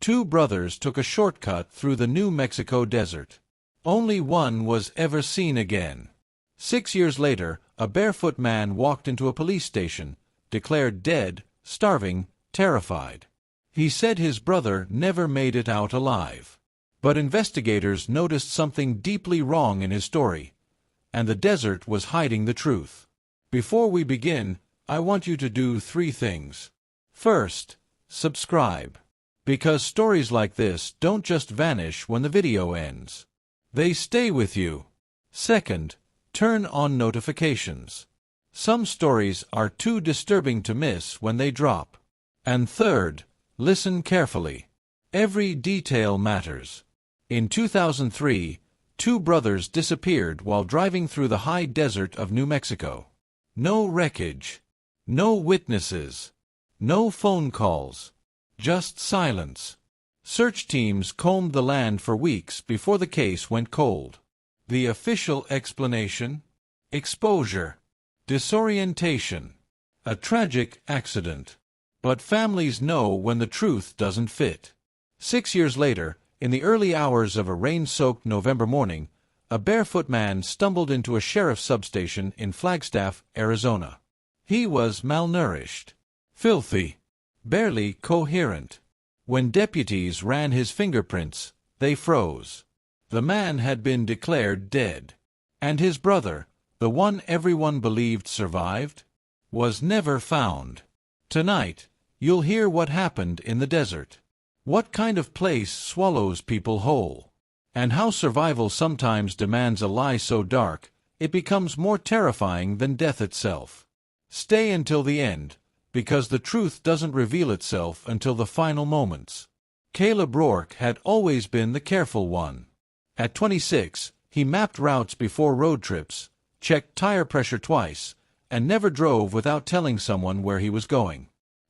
Two brothers took a shortcut through the New Mexico desert. Only one was ever seen again. 6 years later, a barefoot man walked into a police station, declared dead, starving, terrified. He said his brother never made it out alive. But investigators noticed something deeply wrong in his story, and the desert was hiding the truth. Before we begin, I want you to do 3 things. First, subscribe. Because stories like this don't just vanish when the video ends. They stay with you. Second, turn on notifications. Some stories are too disturbing to miss when they drop. And third, listen carefully. Every detail matters. In 2003, 2 brothers disappeared while driving through the high desert of New Mexico. No wreckage. No witnesses. No phone calls. Just silence. Search teams combed the land for weeks before the case went cold. The official explanation? Exposure. Disorientation. A tragic accident. But families know when the truth doesn't fit. 6 years later, in the early hours of a rain-soaked November morning, a barefoot man stumbled into a sheriff's substation in Flagstaff, Arizona. He was malnourished, filthy, barely coherent. When deputies ran his fingerprints, they froze. The man had been declared dead. And his brother, the one everyone believed survived, was never found. Tonight, you'll hear what happened in the desert. What kind of place swallows people whole? And how survival sometimes demands a lie so dark, it becomes more terrifying than death itself. Stay until the end, because the truth doesn't reveal itself until the final moments. Caleb Rourke had always been the careful one. At 26, he mapped routes before road trips, checked tire pressure twice, and never drove without telling someone where he was going.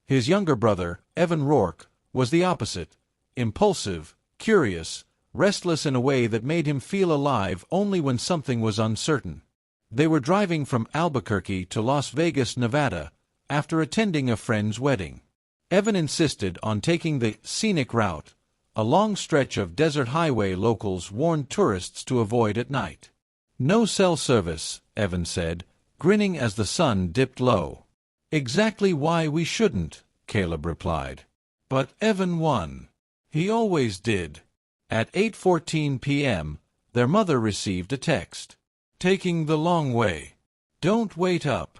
His younger brother, Evan Rourke, was the opposite, impulsive, curious, restless in a way that made him feel alive only when something was uncertain. They were driving from Albuquerque to Las Vegas, Nevada, after attending a friend's wedding. Evan insisted on taking the scenic route, a long stretch of desert highway locals warned tourists to avoid at night. No cell service, Evan said, grinning as the sun dipped low. Exactly why we shouldn't, Caleb replied. But Evan won. He always did. At 8:14 p.m., their mother received a text. Taking the long way. Don't wait up.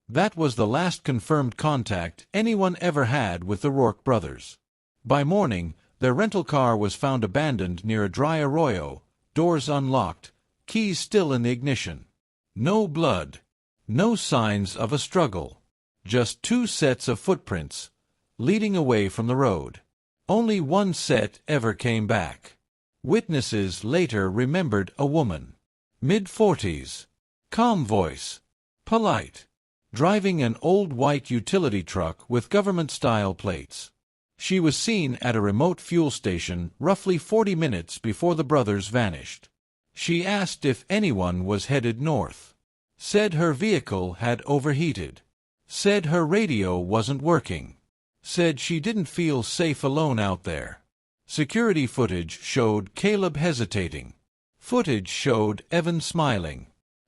That was the last confirmed contact anyone ever had with the Rourke brothers. By morning, their rental car was found abandoned near a dry arroyo, doors unlocked, keys still in the ignition. No blood. No signs of a struggle. Just 2 sets of footprints, leading away from the road. Only one set ever came back. Witnesses later remembered a woman. Mid-40s. Calm voice. Polite. Driving an old white utility truck with government-style plates. She was seen at a remote fuel station roughly 40 minutes before the brothers vanished. She asked if anyone was headed north. Said her vehicle had overheated. Said her radio wasn't working. Said she didn't feel safe alone out there. Security footage showed Caleb hesitating. Footage showed Evan smiling.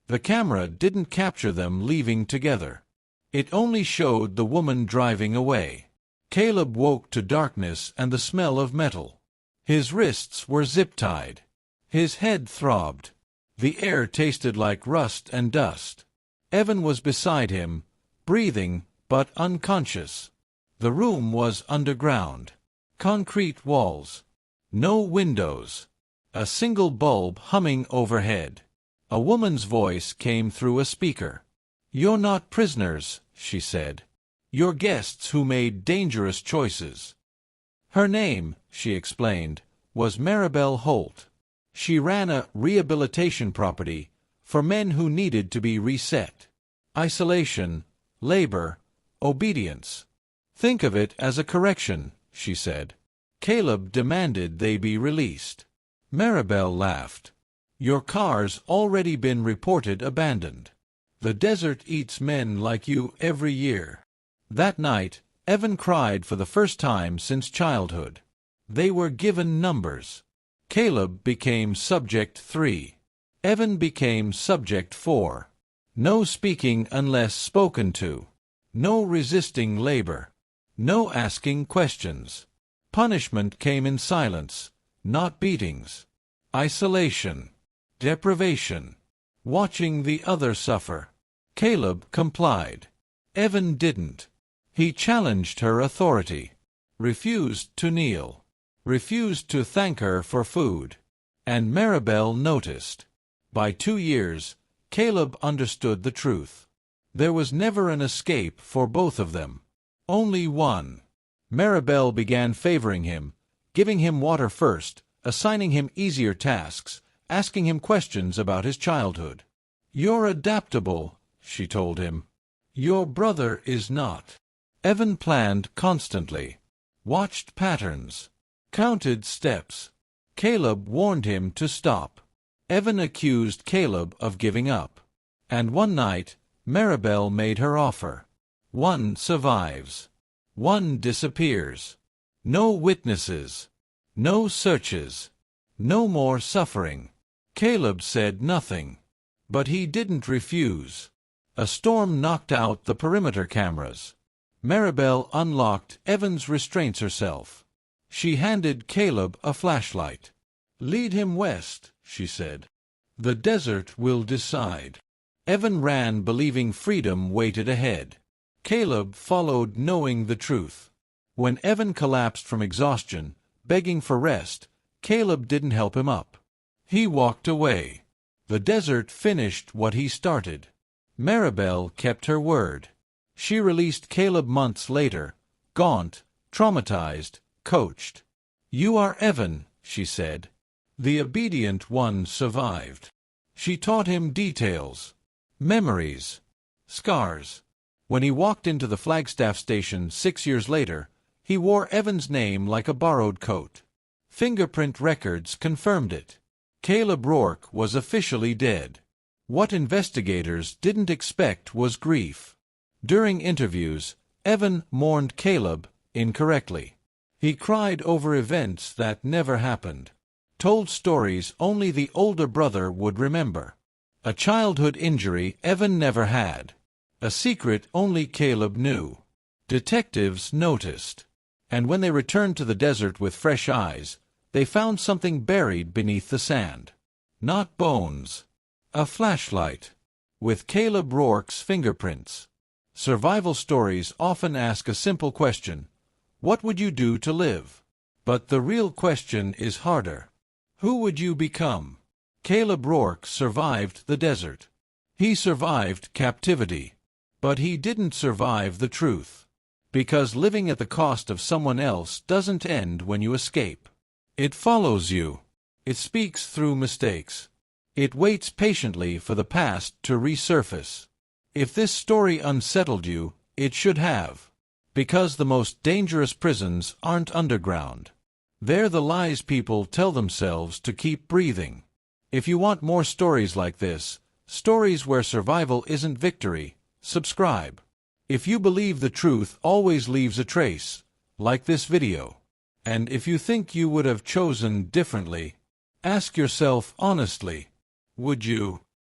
The camera didn't capture them leaving together. It only showed the woman driving away. Caleb woke to darkness and the smell of metal. His wrists were zip-tied. His head throbbed. The air tasted like rust and dust. Evan was beside him, breathing, but unconscious. The room was underground. Concrete walls. No windows. A single bulb humming overhead. A woman's voice came through a speaker. "You're not prisoners," she said. "You're guests who made dangerous choices." Her name, she explained, was Maribel Holt. She ran a rehabilitation property for men who needed to be reset. Isolation, labor, obedience. "Think of it as a correction," she said. Caleb demanded they be released. Maribel laughed. "Your car's already been reported abandoned. The desert eats men like you every year." That night, Evan cried for the first time since childhood. They were given numbers. Caleb became subject 3. Evan became subject 4. No speaking unless spoken to. No resisting labor. No asking questions. Punishment came in silence, not beatings. Isolation. Deprivation. Watching the other suffer. Caleb complied. Evan didn't. He challenged her authority. Refused to kneel. Refused to thank her for food. And Maribel noticed. By 2 years, Caleb understood the truth. There was never an escape for both of them. Only one. Maribel began favoring him, giving him water first, assigning him easier tasks, asking him questions about his childhood. "You're adaptable," she told him. "Your brother is not." Evan planned constantly, watched patterns, counted steps. Caleb warned him to stop. Evan accused Caleb of giving up. And one night, Maribel made her offer. One survives. One disappears. No witnesses. No searches. No more suffering. Caleb said nothing. But he didn't refuse. A storm knocked out the perimeter cameras. Maribel unlocked Evan's restraints herself. She handed Caleb a flashlight. "Lead him west," she said. "The desert will decide." Evan ran believing freedom waited ahead. Caleb followed knowing the truth. When Evan collapsed from exhaustion, begging for rest, Caleb didn't help him up. He walked away. The desert finished what he started. Maribel kept her word. She released Caleb months later, gaunt, traumatized, coached. "You are Evan," she said. "The obedient one survived." She taught him details, memories, scars. When he walked into the Flagstaff station 6 years later, he wore Evan's name like a borrowed coat. Fingerprint records confirmed it. Caleb Rourke was officially dead. What investigators didn't expect was grief. During interviews, Evan mourned Caleb incorrectly. He cried over events that never happened. Told stories only the older brother would remember. A childhood injury Evan never had. A secret only Caleb knew. Detectives noticed. And when they returned to the desert with fresh eyes, they found something buried beneath the sand. Not bones. A flashlight. With Caleb Rourke's fingerprints. Survival stories often ask a simple question: what would you do to live? But the real question is harder. Who would you become? Caleb Rourke survived the desert. He survived captivity. But he didn't survive the truth. Because living at the cost of someone else doesn't end when you escape. It follows you. It speaks through mistakes. It waits patiently for the past to resurface. If this story unsettled you, it should have. Because the most dangerous prisons aren't underground. They're the lies people tell themselves to keep breathing. If you want more stories like this, stories where survival isn't victory, subscribe. If you believe the truth always leaves a trace, like this video. And if you think you would have chosen differently, ask yourself honestly, would you?